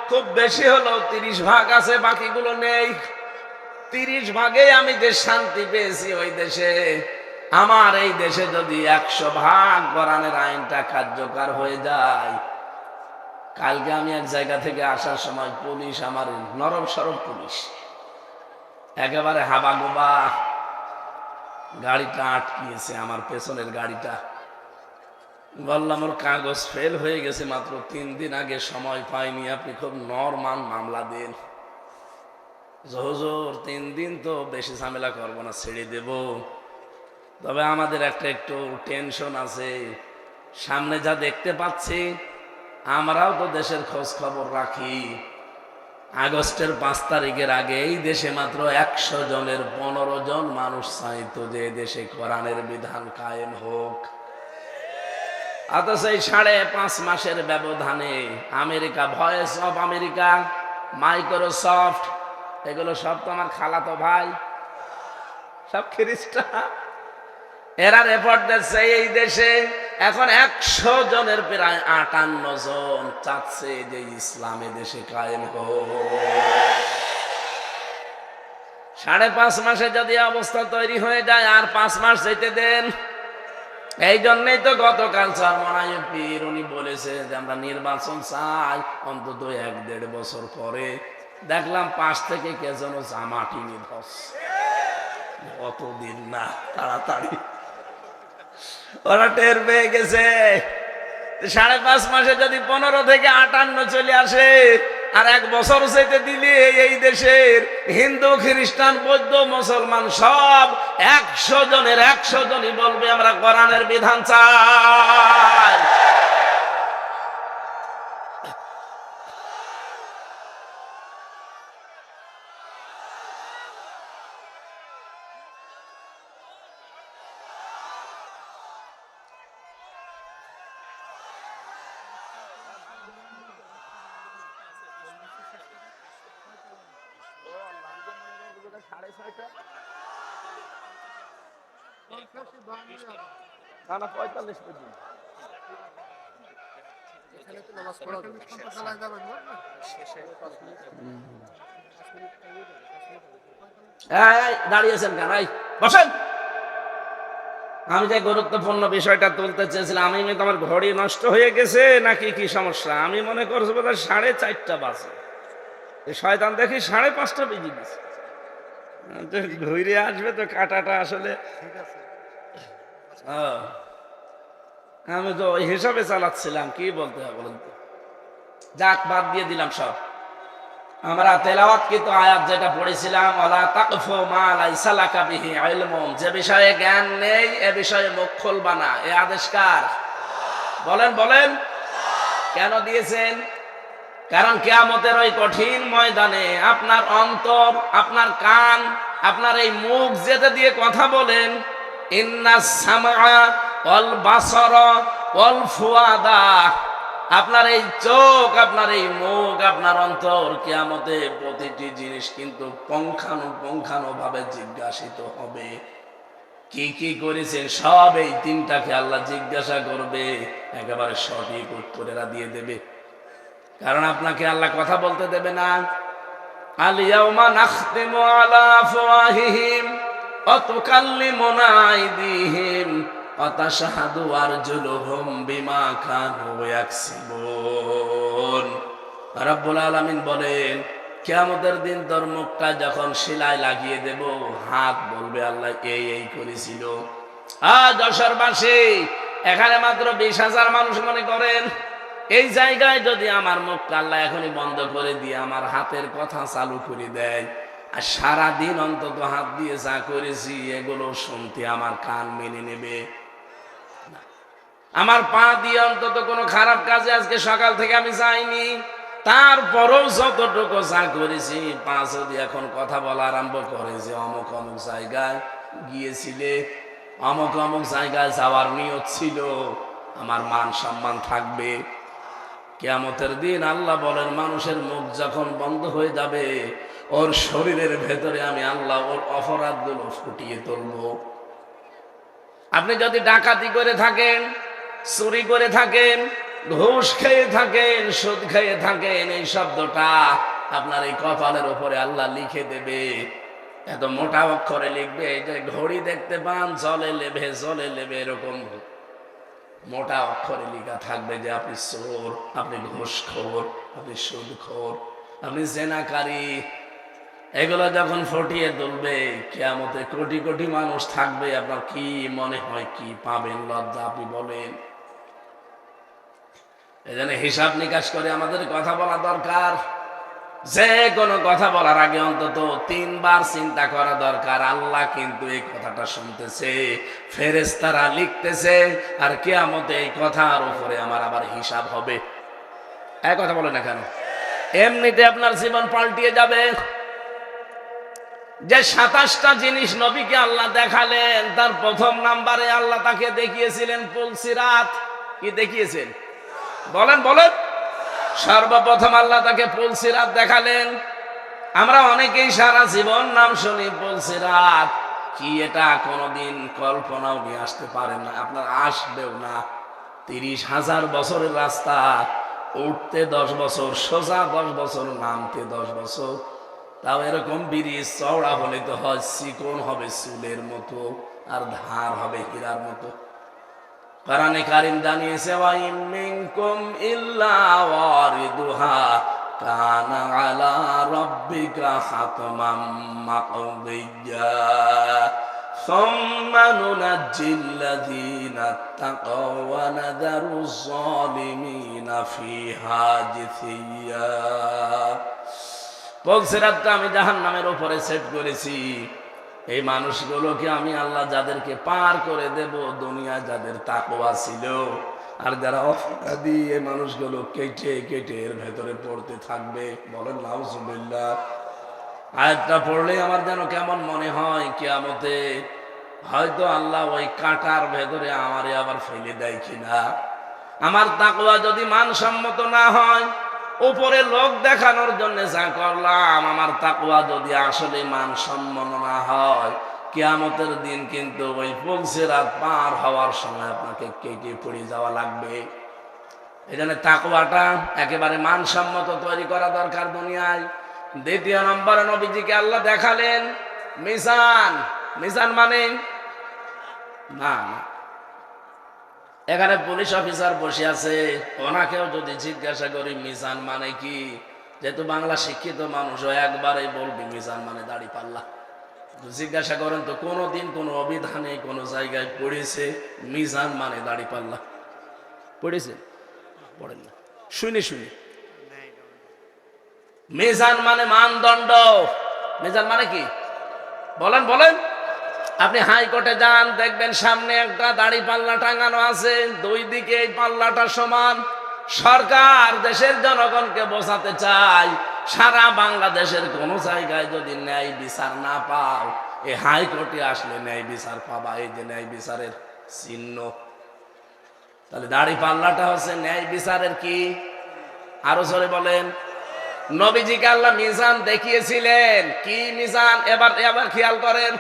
খুব বেশি হলো 30 ভাগ আছে, বাকিগুলো নেই। 30 ভাগে আমি যে শান্তি পেয়েছি ওই দেশে, আমার এই দেশে যদি 100 ভাগ কোরআনের আইনটা কার্যকর হয়ে যায়। কালকে আমি এক জায়গা থেকে আসার সময় পুলিশ, আমার নরম সরম পুলিশ, একেবারে হাবাগোবা গাড়িটা আটকিয়েছে, আমার পেছনের গাড়িটা। বললাম ওর কাগজ ফেল হয়ে গেছে, মাত্র 3 দিন আগে, সময় পাইনি, আপনি খুব নরমাল মামলা দেন। হুজুর 3 দিন তো বেশি ঝামেলা করবো না, ছেড়ে দেব। তবে আমাদের একটু টেনশন আছে। সামনে যা দেখতে পাচ্ছি, আমরাও তো দেশের খোঁজ খবর রাখি। আগস্টের 5 তারিখের আগে এই দেশে মাত্র 100 জনের 15 জন মানুষ চাইতো যে দেশে কোরআনের বিধান কায়েম হোক। অথচ এই 5.5 মাসের ব্যবধানে America, voice of America, Microsoft, এগুলো সব তো আমার খালাতো ভাই, সব খ্রিস্টান। এরা রেপোর্ট দিচ্ছে এই দেশে এখন 100 জনের প্রায় 58 জন চাচ্ছে যে ইসলামে দেশে কায়েম হোক। 5.5 মাসে যদি অবস্থা তৈরি হয়ে যায়, আর 5 মাস যেতে দেন। এই জন্যই তো গতকাল চরমনায় পীর উনি বলেছে যে আমরা নির্বাচন চাই অন্তত 1-1.5 বছর পরে। দেখলাম পাশ থেকে কে যেন জামাটি নিধস, অতদিন না, তাড়াতাড়ি ওরা টের পেয়ে গেছে। 5.5 মাসে যদি 15 থেকে 58 চলে আসে, আর 1 বছর যেতে দিলে এই দেশের হিন্দু, খ্রিস্টান, বৌদ্ধ, মুসলমান সব 100 জনের 100 জনই বলবে আমরা কোরআনের বিধান চাই। না 45 পর্যন্ত। দাঁড়িয়েছেন কেন? বসেন। আমি যে গুরুত্বপূর্ণ বিষয়টা তুলতে চেয়েছিলাম, আমি তোমার ঘড়ি নষ্ট হয়ে গেছে নাকি কি সমস্যা? আমি মনে করছি বোধহয় 4:30 বাজে, শয়তান দেখি 5:30 বেজে গেছে। ঘুরে আসবে তো কাটাটা আসলে আমি তো ওই হিসাবে চালাচ্ছিলাম, কি বলতে হবে বলেন তো। যাক, বাদ দিয়ে দিলাম সব। আমরা তেলাওয়াতকৃত আয়াত যেটা পড়েছিলাম, ওয়ালা তাকফু মা লাইসা লাকা বিহি ইলমুন, যে বিষয়ে জ্ঞান নেই এ বিষয়ে মুখ খুলবা না, এই আদেশ কার? বলেন বলেন। কেন দিয়েছেন? কারণ কিয়ামতের ওই কঠিন ময়দানে আপনার অন্তর, আপনার কান, আপনার এই মুখ যেতে দিয়ে কথা বলেন, ইন্নাস সামআ ওয়াল বাসারা ওয়াল ফুআদা, আপনার এই চোখ, আপনার এই মুখ, আপনার অন্তর কিয়ামতে প্রতিটি জিনিস কিন্তু পুঙ্খানু ভাবে জিজ্ঞাসিত হবে। কি কি করেছেন সব এই তিনটাকে আল্লাহ জিজ্ঞাসা করবে, একেবারে সঠিক উত্তরেরা দিয়ে দেবে। কারণ আপনাকে আল্লাহ কথা বলতে দেবে না। আল ইয়াউমা নাখতিমু আলা আফওয়াহিহিম ওয়া তুকাল্লিমুনা আইদিহিম ওয়া তাশহাদু আরজুলুহুম বিমা কানু ইয়াকসিবুন। রাব্বুল আলামিন বলেন, কিয়ামতের দিন তোর মুখটা যখন শিলায় লাগিয়ে দেব, হাত বলবে আল্লাহ এই এই করেছিল। যশোরবাসী, এখানে মাত্র 20,000 মানুষ মনে করেন, এই জায়গায় যদি আমার মুখটা আল্লাহ এখনই বন্ধ করে দিয়ে আমার হাতের কথা চালু করে দেয়, আর সারাদিন অন্তত হাত দিয়ে যা করেছি এগুলো শুনতে আমার কান মেনে নেবে? আমার পা দিয়ে অন্তত কোনো খারাপ কাজে আজকে সকাল থেকে আমি যাইনি, তারপরেও যতটুকু যা করেছি, পা যদি এখন কথা বলা আরম্ভ করে যে অমুক অমুক জায়গায় গিয়েছিলে, অমুক অমুক জায়গায় যাওয়ার নিয়ত ছিল, আমার মান সম্মান থাকবে? কিয়ামতের দিন আল্লাহ বলেন, মানুষের মুখ যখন বন্ধ হয়ে যাবে, ওর শরীরের ভেতরে আমি আল্লাহ ওর অপরাধগুলো ফুটিয়ে তুলব। আপনি যদি ডাকাতি করে থাকেন, চুরি করে থাকেন, ঘুষ খেয়ে থাকেন, সুদ খেয়ে থাকেন, এই শব্দটা আপনার এই কপালের উপরে আল্লাহ লিখে দেবে। এত মোটা অক্ষরে লিখবে যে ঘড়ি দেখতে পান জলে লেবে এরকম মোটা অক্ষরে লেখা থাকবে যে আপনি চোর, আপনি ঘুষখোর, আপনি সুদখোর, আপনি জেনাকারী। এগুলো যখন ফুটিয়ে তুলবে, কিয়ামতে কোটি কোটি মানুষ থাকবে, আপনার কি মনে হয় কি পাবেন? লজ্জা আপনি বলেন। এজন্য হিসাব নিকাশ করে আমাদের কথা বলা দরকার। যে কোনো কথা বলার আগে অন্তত 3 বার চিন্তা করা দরকার। আল্লাহ কিন্তু এই কথাটা শুনতেছে, ফেরেশতারা লিখতেছে, আর কিয়ামতে এই কথার উপরে আমার আবার হিসাব হবে। এই কথা বলে না কেন? এমনিতে আপনার জীবন পাল্টিয়ে যাবে। যে 27টা জিনিস নবীকে আল্লাহ দেখালেন, তার প্রথম নাম্বারে আল্লাহ তাকে দেখিয়েছিলেন পুলসিরাত। কি দেখিয়েছেন? বলেন বলেন। সর্বপ্রথম আল্লাহ তাকে পুলসিরাত দেখালেন। আমরা অনেকেই সারা জীবন নাম শুনি পুলসিরাত, কি এটা কোনোদিন কল্পনাও নিয়ে আসতে পারেন না, আপনার আসবেও না। 30,000 বছরের রাস্তা, উঠতে 10 বছর, সোজা 10 বছর, নামতে 10 বছর। তাও এরকম ব্রিজ চওড়া হলে তো হয়, চিকন হবে চুলের মতো, আর ধার হবে হীরার মতো। কোরআনে কারীম জানিয়েছে, ওয়া ইম মিনকুম ইল্লা ওয়ারিদুহা কানা আলা রাব্বিকা হাতমান মাকদিয়্যা সুম্মা নুনাজ্জিল্লাযীনা তাকাও ওয়া নাযারুজ যালিমিনা ফিহা জিসিয়্যা। পুলসিরাতটা আমি জাহান্নামের উপরে সেট করেছি। এই মানুষগুলোকে আমি আল্লাহ যাদেরকে পার করে দেব, দুনিয়া যাদের তাকওয়া ছিল, আর যারা অপরাধী, এই মানুষগুলো কেটে কেটে এর ভেতরে পড়তে থাকবে। বলেন নাউজুবিল্লাহ। আয়াতটা পড়লে আমার যেন কেমন মনে হয়, কিয়ামতে হয়তো আল্লাহ ওই কাঁটার ভেতরে আমারে আবার ফেলে দেয় কিনা। আমার তাকওয়া যদি মানসম্মত না হয়, উপরে লোক দেখানোর জন্য যা করলাম, আমার তাকওয়া যদি আসলে মানসম্পন্ন না হয়, কিয়ামতের দিন কিন্তু ওই পুলসিরাত পার হওয়ার সময় আপনাকে কেটে পড়ে যাওয়া লাগবে। এই জন্য তাকওয়াটা একেবারে মানসম্মত তৈরি করা দরকার দুনিয়ায়। দ্বিতীয় নম্বরে নবীজিকে আল্লাহ দেখালেন মিজান। মিজান মানে না, এখানে পুলিশ অফিসার বসে আছে, ওনাকেও যদি জিজ্ঞাসা করি মিজান মানে কি, যেহেতু বাংলা শিক্ষিত মানুষ একবারেই বলবি মিজান মানে দাড়ি পাল্লা। জিজ্ঞাসা করেন তো কোনোদিন কোন অভিধানে কোন জায়গায় পড়েছে মিজান মানে দাড়ি পাল্লা? পড়েছে? পড়েন না, শুনে শুনে। মিজান মানে মানদণ্ড। মিজান মানে কি বলেন বলেন? আপনি হাইকোর্টে যান, দেখবেন সামনে একটা দাড়ি পাল্লা টাঙানো আছে, দুই দিকে এই পাল্লাটা সমান। সরকার দেশের জনগণকে বোঝাতে চায় সারা বাংলাদেশের কোন জায়গায় যদি ন্যায় বিচার না পাও, এই হাইকোর্টে আসলে ন্যায় বিচার পাবা। এই যে ন্যায় বিচারের চিহ্ন, তাহলে দাড়ি পাল্লাটা হচ্ছে ন্যায় বিচারের কি? আরো জোরে বলেন। নবীজিকে আল্লাহ মিজান দেখিয়েছিলেন। কি মিজান? এবার খেয়াল করেন,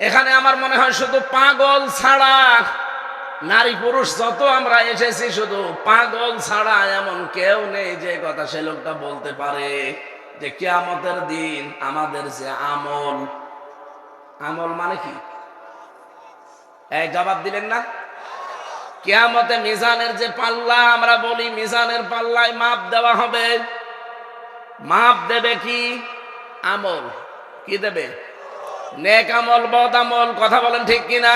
এখানে আমার মনে হয় শুধু পাগল ছাড়া, নারী পুরুষ যত আমরা এসেছি, শুধু পাগল ছাড়া এমন কেউ নেই যে কথা সে লোকটা বলতে পারে যে কিয়ামতের দিন আমাদের যে আমল, আমল মানে কি? এই জবাব দিলেন না? কিয়ামতে মিজানের যে পাল্লা, আমরা বলি মিজানের পাল্লায় মাপ দেওয়া হবে। মাপ দেবে কি? আমল। কি দেবে? নেক আমল, বদ আমল। কথা বলেন ঠিক কিনা?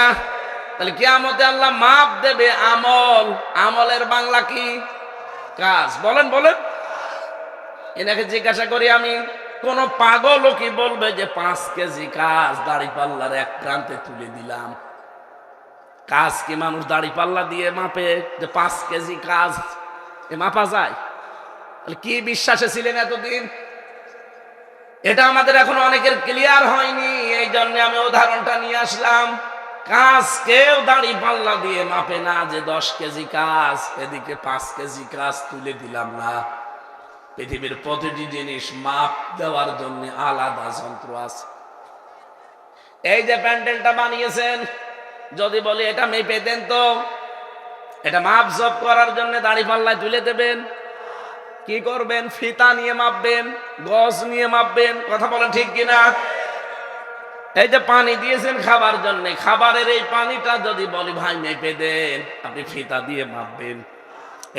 তাহলে কিয়ামতে আল্লাহ মাপ দেবে আমল। আমলের বাংলা কি? কাজ। বলেন বলেন। এনাকে জিজ্ঞাসা করি আমি, কোন পাগলও কি বলবে যে 5 কেজি কাজ দাড়ি পাল্লার এক প্রান্তে তুলে দিলাম? কাজ কি মানুষ দাড়ি পাল্লা দিয়ে মাপে যে 5 কেজি কাজ এ মাপা যায়? তাহলে কি বিশ্বাসে ছিলেন এতদিন? এটা আমাদের এখন অনেকের ক্লিয়ার হয়নি, এই জন্য আমি উদাহরণটা নিয়ে আসলাম। কাজ কেউ দাড়ি পাল্লা দিয়ে মাপে না যে 10 কেজি কাজ, এদিকে 5 কেজি কাজ তুলে দিলাম না। পৃথিবীর প্রতিটি জিনিস মাপ দেওয়ার জন্য আলাদা যন্ত্র আছে। এই যে প্যান্ডেলটা বানিয়েছেন, যদি বলি এটা মেপে দেন তো, এটা মাপ জব করার জন্য দাড়ি পাল্লায় তুলে দেবেন? কি করবেন? ফিতা নিয়ে মাপবেন, গজ নিয়ে মাপবেন। কথা বলেন ঠিক কিনা? এই যে পানি দিয়েছেন খাবার জন্য, খাবারের এই পানিটা যদি বলি ভাই মেপে দেন, আপনি ফিতা দিয়ে মাপবেন।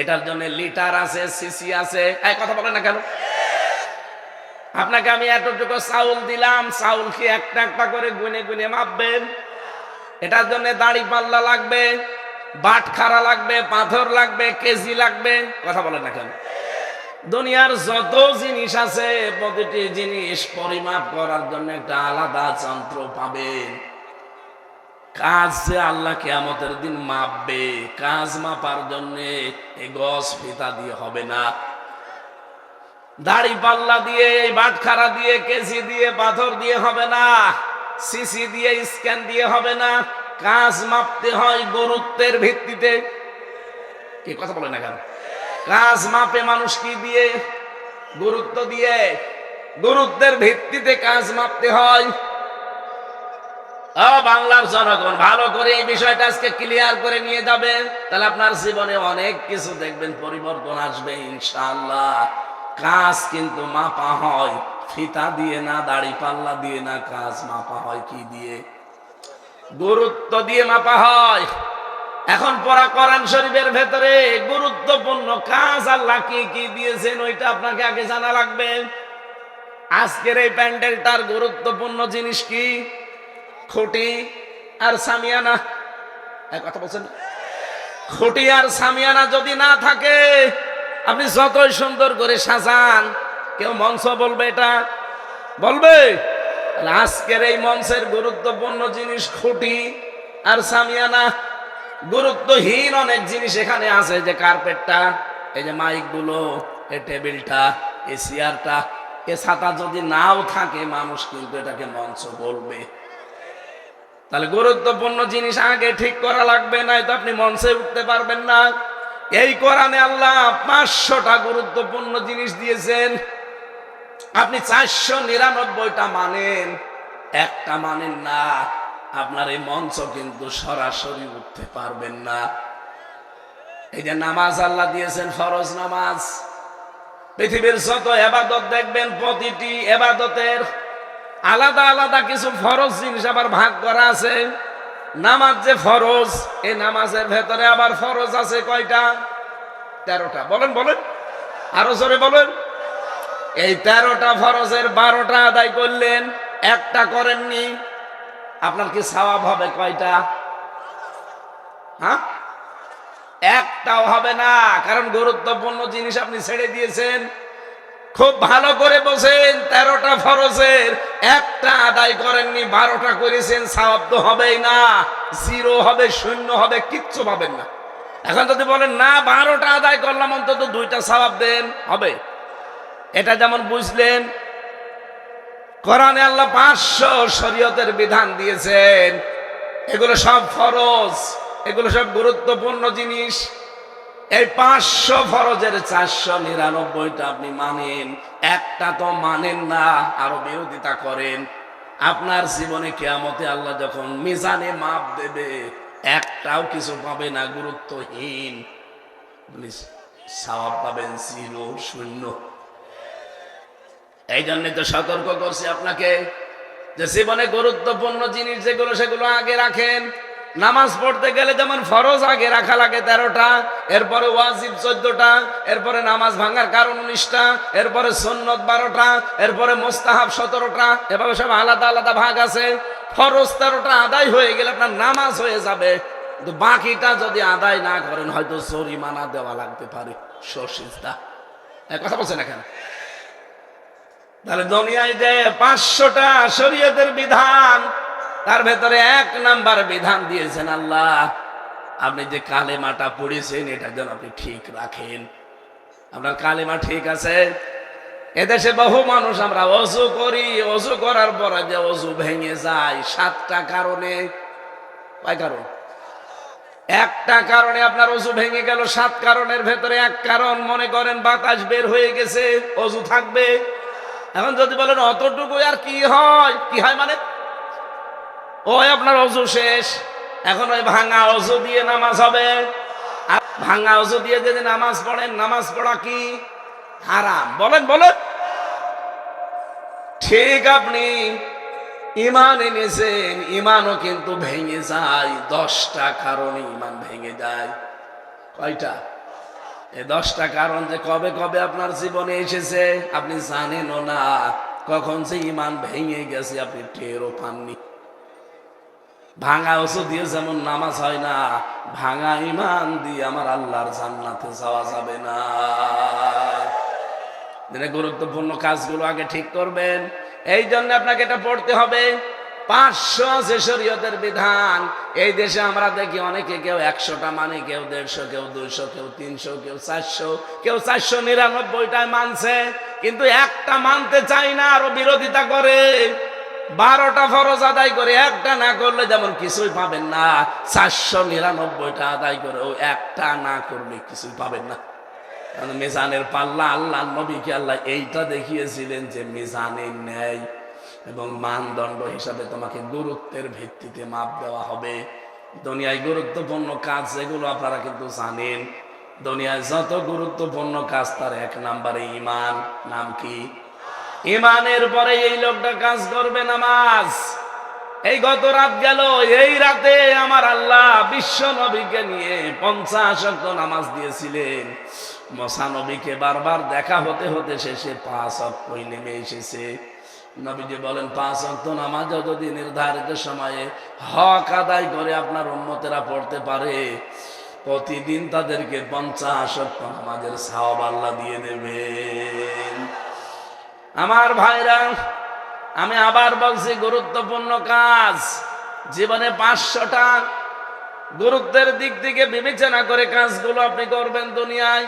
এটার জন্য লিটার আছে, সিসি আছে। এই কথা বলেন না কেন? আপনাকে আমি এতটুকু চাউল দিলাম, চাউল কি একটা একটা করে গুনে গুনে মাপবেন? এটার জন্য দাড়ি পাল্লা লাগবে, বাটখারা লাগবে, পাথর লাগবে, কেজি লাগবে। কথা বলেন না কেন? দুনিয়ার যত জিনিস আছে, প্রতিটি জিনিস পরিমাপ করার জন্য একটা আলাদা যন্ত্র পাবেন। কাজ যে আল্লাহ কিয়ামতের দিন মাপবে, কাজ মাপার জন্য এই গজ ফিতা দিয়ে হবে না, দাড়ি পাল্লা দিয়ে, বাটখারা দিয়ে, কেজি দিয়ে, পাথর দিয়ে হবে না, সিসি দিয়ে, স্ক্যান দিয়ে হবে না। কাজ মাপতে হয় গুরুত্বের ভিত্তিতে। কি কথা বলে না কেন? কাজ মাপে মানুষ কি দিয়ে? গুরুত্ব দিয়ে। গুরুত্বের ভিত্তিতে কাজ মাপতে হয়। বাংলার জনগণ ভালো করে এই বিষয়টা আজকে ক্লিয়ার করে নিয়ে যাবেন, তাহলে আপনার জীবনে অনেক কিছু দেখবেন পরিবর্তন আসবে ইনশাআল্লাহ। কাজ কিন্তু মাপা হয় ফিতা দিয়ে না, দাড়ি পাল্লা দিয়ে না। কাজ মাপা হয় কি দিয়ে? গুরুত্ব দিয়ে মাপা হয়। এখন পড়া কোরআন শরীফের ভেতরে গুরুত্বপূর্ণ কাজ আল্লাহ কি কি দিয়েছেন, ওইটা আপনাকে আগে জানা লাগবে। আজকের এই প্যান্ডেলটার গুরুত্বপূর্ণ জিনিস কি? খুঁটি আর সামিয়ানা। কথা বলছেন? খুঁটি আর সামিয়ানা যদি না থাকে, আপনি যতই সুন্দর করে সাজান, কেউ মঞ্চ বলবে এটা? বলবে? আজকের এই মঞ্চের গুরুত্বপূর্ণ জিনিস খুঁটি আর সামিয়ানা। গুরুত্বহীন অনেক জিনিস এখানে আছে, যে কার্পেটটা, এই যে মাইক গুলো, এই টেবিলটা, এই চেয়ারটা, এ ছাতা যদি নাও থাকে, মানুষ কিন্তু এটাকে মঞ্চ বলবে। তাহলে গুরুত্বপূর্ণ জিনিস আগে ঠিক করা লাগবে, নাই তো আপনি মঞ্চে উঠতে পারবেন না। এই কোরআনে আল্লাহ 500টা গুরুত্বপূর্ণ জিনিস দিয়েছেন। আপনি 499টা মানেন, একটা মানেন না, আপনার এই মঞ্চ কিন্তু সরাসরি উঠতে পারবেন না। এই যে নামাজ আল্লাহ দিয়েছেন, ফরজ নামাজ, পৃথিবীর যত ইবাদত দেখবেন প্রতিটি ইবাদতের আলাদা আলাদা কিছু ফরজ জিনিস আবার ভাগ করা আছে। নামাজ যে ফরজ, এই নামাজের ভেতরে আবার ফরজ আছে কয়টা? 13টা। বলেন বলেন, আরো জোরে বলেন। এই 13টা ফরজের 12টা আদায় করলেন, একটা করেননি, আপনার কি সওয়াব হবে কয়টা? হ্যাঁ, একটাও হবে না, কারণ গুরুত্বপূর্ণ জিনিস আপনি ছেড়ে দিয়েছেন। খুব ভালো করে বোঝেন, 13টা ফরজের একটা আদায় করেননি, 12টা করেছেন, সওয়াব তো হবেই না, জিরো হবে, শূন্য হবে, কিচ্ছু পাবেন না। এখন যদি বলেন না 12টা আদায় করলাম, অন্তত 2টা সওয়াব দেন, হবে। এটা যেমন বুঝলেন, কোরআনে আল্লাহ 500 শরীয়তের বিধান দিয়েছেন, এগুলো সব ফরজ, এগুলো সব গুরুত্বপূর্ণ জিনিস। এই 500 ফরজের 499টা আপনি মানেন, একটা তো মানেন না, আরো বিরোধিতা করেন। আপনার জীবনে কিয়ামতে আল্লাহ যখন মিজানে মাপ দেবে, একটাও কিছু পাবে না, গুরুত্বহীন, সওয়াব পাবেন জিরো, শূন্য। এই জন্য তো সতর্ক করছি আপনাকে যে জীবনে গুরুত্বপূর্ণ জিনিস যেগুলো সেগুলো আগে রাখেন। নামাজ পড়তে গেলে যেমন ফরজ আগে রাখা লাগে 13টা, এরপরে ওয়াজিব 14টা, এরপরে নামাজ ভাঙার কারণ 19টা, এরপরে সুন্নত 12টা, এরপরে মুস্তাহাব 17টা, এভাবে সব আলাদা আলাদা ভাগ আছে। ফরজ 13টা আদায় হয়ে গেলে আপনার নামাজ হয়ে যাবে, কিন্তু বাকিটা যদি আদায় না করেন হয়তো জরিমানা দেওয়া লাগতে পারে, সশিস্তা। কথা বলছেন না কেন? তাহলে দুনিয়ায় যে 500টা শরীয়তের বিধান, তার ভেতরে 1 নাম্বার বিধান দিয়েছেন আল্লাহ, আপনি যে কালেমাটা পড়েছেন এটা যেন আপনি ঠিক রাখেন। আপনার কালেমা ঠিক আছে? এদেশে বহু মানুষ আমরা ওযু করি, ওযু করার পরে যে ওযু ভেঙে যায় 7টা কারণে। কয় কারণ? একটা কারণে আপনার ওযু ভেঙে গেল, 7 কারণের ভেতরে 1 কারণ মনে করেন বাতাস বের হয়ে গেছে, ওযু থাকবে। এখন যদি বলেন অতটুকু আর কি হয়, কি হয় মানে ওই আপনার ওযু শেষ, এখন ওই ভাঙা ওযু দিয়ে নামাজ হবে। আর ভাঙা ওযু দিয়ে যদি নামাজ পড়েন, নামাজ পড়া কি হারাম? বলেন বলেন। ঠিক, আপনি ঈমান এনেছেন, ঈমানও কিন্তু ভেঙে যায়, 10টা কারণে ঈমান ভেঙে যায়। কয়টা? এই 10টা কারণ যে কবে কবে আপনার জীবনে এসেছে আপনি জানেনও না, কখন যে ঈমান ভেঙে গেছে আপনি টেরও পাননি। ভাঙা ওযু দিয়ে যেমন নামাজ হয় না, ভাঙা ঈমান দিয়ে আমার আল্লাহর জান্নাতে যাওয়া যাবে না। গুরুত্বপূর্ণ কাজগুলো আগে ঠিক করবেন, এই জন্য আপনাকে এটা পড়তে হবে। 500 যে শরীয়তের বিধান, এই দেশে আমরা দেখি অনেকে কেউ 100টা মানে, কেউ 150, কেউ 200, কেউ 300, কেউ 400, কেউ 499টায় মানছে, কিন্তু একটা মানতে চায় না, আরো বিরোধিতা করে। 12টা ফরজ আদায় করে একটা না করলে যেমন কিছুই পাবেন না, 499টা আদায় করে একটা না করলে কিছুই পাবেন না। মিজানের পাল্লা আল্লাহ নবীকে আল্লাহ এইটা দেখিয়েছিলেন যে মিজানের ন্যায় এবং মানদণ্ড হিসাবে তোমাকে গুরুত্বের ভিত্তিতে মাপ দেওয়া হবে। দুনিয়ায় গুরুত্বপূর্ণ কাজ যেগুলো আপনারা কিন্তু জানেন, দুনিয়ায় যত গুরুত্বপূর্ণ কাজ তার 1 নম্বরে ঈমান। নাম কি? ঈমানের পরে এই লোকটা কাজ করবে নামাজ। এই গত রাত গেল, এই রাতে আমার আল্লাহ বিশ্ব নবীকে নিয়ে 50 ওয়াক্ত নামাজ দিয়েছিলেন। মুসা নবীকে বারবার দেখা হতে হতে শেষে 5 ওয়াক্ত নেমে এসেছে। নবীজি বলেন 5 ওয়াক্ত নামাজ যদি নির্ধারিত সময়ে হক আদায় করে আপনার উম্মতেরা পড়তে পারে, প্রতিদিন তাদেরকে 50 ওয়াক্ত নামাজের সওয়াব আল্লাহ দিয়ে দেবেন। আমার ভাইরা, আমি আবার বলছি, গুরুত্বপূর্ণ কাজ জীবনে 500টা গুরুত্বের দিক থেকে বিবেচনা করে কাজগুলো আপনি করবেন। দুনিয়ায়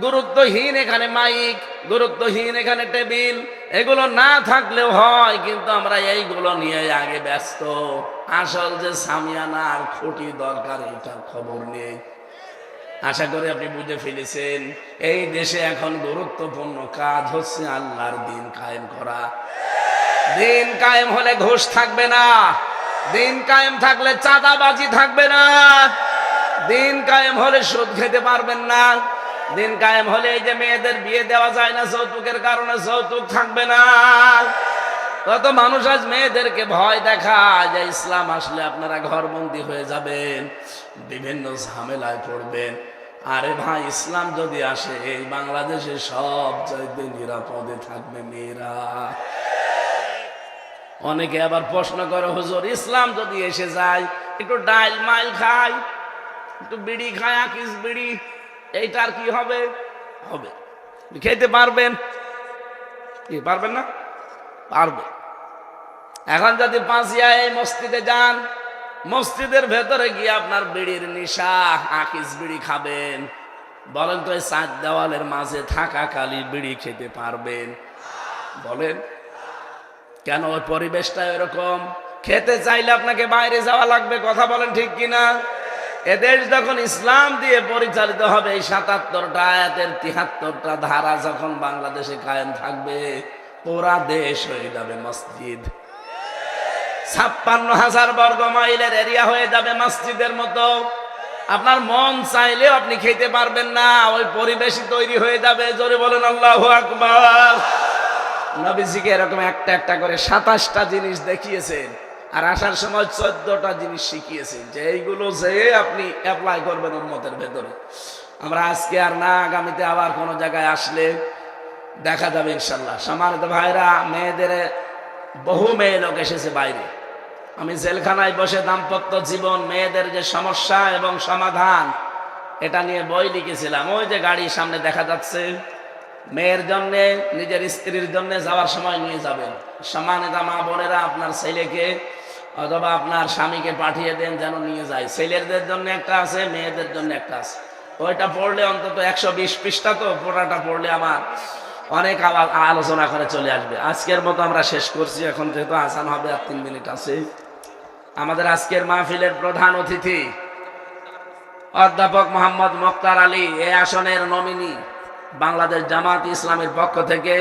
গুরুত্বহীন এখানে মাইক, গুরুত্বহীন এখানে টেবিল, এগুলো না থাকলেও হয়, কিন্তু আমরা এইগুলো নিয়ে আগে ব্যস্ত। আসল যে সামিয়ানা আর খুঁটি দরকার এটার খবর নেই। আশা করি আপনি বুঝে ফেলেছেন এই দেশে এখন গুরুত্বপূর্ণ কাজ হচ্ছে আল্লাহর দিন কায়েম করা। দিন কায়েম হলে ঘুষ থাকবে না, দিন কায়েম থাকলে চাঁদাবাজি থাকবে না, দিন কায়েম হলে সুদ খেতে পারবেন না, দিন কায়েম হলে এই যে মেয়েদের বিয়ে দেওয়া যায় না যৌতুকের কারণে, যৌতুক থাকবে না। কত মানুষ আজ মেয়েদেরকে ভয় দেখায় যে ইসলাম আসলে আপনারা ঘরবন্দি হয়ে যাবেন, বিভিন্ন ঝামেলায় পড়বেন। আরে ভাই, ইসলাম যদি আসে এই বাংলাদেশে সব চাইতে নিরাপদে থাকবে মেয়েরা। অনেকে আবার প্রশ্ন করে, হুজুর ইসলাম যদি এসে যায় একটু ডাইল মাইল খাই, একটু বিড়ি খায়, আকিস বিড়ি, এইটার কি হবে? হবে, খেতে পারবেন কি পারবেন না? পারবে। এখন যদি পাঁচিয়া এই মসজিদে যান, মসজিদের ভেতরে গিয়ে আপনার বিড়ির নিশা, আকিস বিড়ি খাবেন, বলেন তো এই চার দেওয়ালের মাঝে থাকাকালী বিড়ি খেতে পারবেন? বলেন কেন? ওই পরিবেশটা এরকম। খেতে চাইলে আপনাকে বাইরে যাওয়া লাগবে, কথা বলেন ঠিক কিনা? এদেশ যখন ইসলাম দিয়ে পরিচালিত হবে, এই ৭৭টা আয়াতের ৭৩টা ধারা যখন বাংলাদেশে কায়েম থাকবে, পুরা দেশ হয়ে যাবে মসজিদ। ৫৬,০০০ বর্গ মাইলের এরিয়া হয়ে যাবে মসজিদের মতো। আপনার মন চাইলেও আপনি খেতে পারবেন না, ওই পরিবেশই তৈরি হয়ে যাবে। জোরে বলেন আল্লাহু আকবার। নবীজিকে এরকম একটা একটা করে ২৭টা জিনিস দেখিয়েছেন, আর আসার সময় ১৪টা জিনিস শিখিয়েছেন, যে এইগুলো যে আপনি অ্যাপ্লাই করবেন উম্মতের ভেতরে। আমরা আজকে আর না, আগামীতে আবার কোনো জায়গায় আসলে দেখা যাবে ইনশাল্লাহ। সম্মানিত ভাইরা, মেয়েদের বহু মেয়ে লোক এসেছে বাইরে। আমি জেলখানায় বসে দাম্পত্য জীবন, মেয়েদের যে সমস্যা এবং সমাধান, এটা নিয়ে বই লিখেছিলাম। ওই যে গাড়ির সামনে দেখা যাচ্ছে, মেয়ের জন্য, নিজের স্ত্রীর জন্য যাওয়ার সময় নিয়ে যাবেন। সম্মানিত মা বোনেরা, আপনার ছেলেকে অথবা আপনার স্বামীকে পাঠিয়ে দেন যেন নিয়ে যায়। ছেলেদের জন্য একটা আছে, মেয়েদের জন্য একটা আছে। ওইটা পড়লে অন্তত ১২০ পৃষ্ঠা, তো পুরাটা পড়লে আমার অনেক আলোচনা করে চলে আসবে। আজকের মতো আমরা শেষ করছি, এখন যেহেতু আসান হবে আর ৩ মিনিট আছে। আমাদের আজকের মাহফিলের প্রধান অতিথি অধ্যাপক মোহাম্মদ মোক্তার আলী, এই আসনের নমিনি, বাংলাদেশ জামাত ইসলামের পক্ষ থেকে।